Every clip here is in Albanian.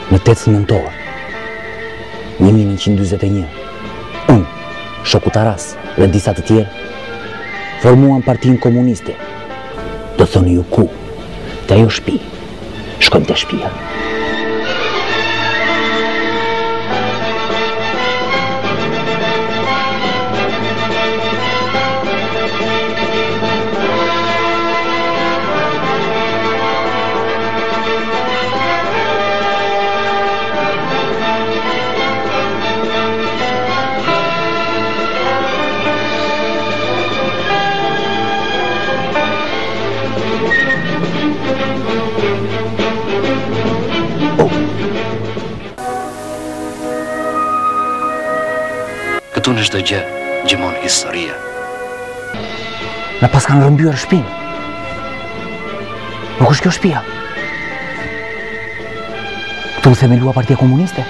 Në 8 nëntor 1941, unë, Shoku Taras dhe disa të tjerë, formuan Partinë Komuniste. Do thoni ju ku? Te ajo shtëpi. Shkojmë te shtëpia. Këtu në çdo gjë gjemon historia. Na pas kanë rrëmbyer shtëpinë. Nuk është kjo shtëpia. Këtu u themelua Partia Komuniste.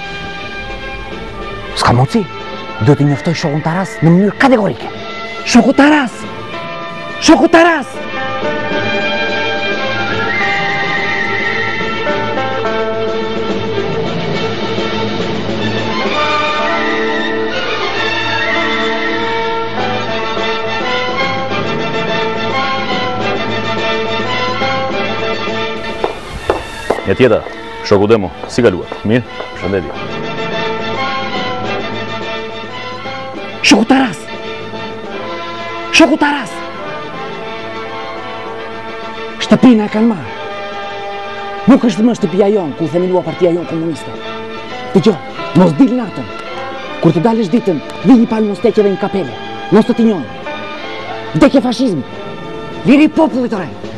S'ka mundsi. Do të njoftoj Shokun Taras në mënyrë kategorike. Shoku Taras! Shoku Taras! Një tjeta, Shoku Demo, si kaluat? Mirë? Përshëndetje. Shoku Taras! Shoku Taras! Shtëpina e kanë marrë. Nuk është më shtëpia jonë ku themelua Partia jonë Komuniste. Dëgjoj, mos dil natën. Kur të dalësh ditën, vi një palë mos teqeve në kapele. Mos të t'i njohin. Vdekje fashizmi. Liri popullit ore.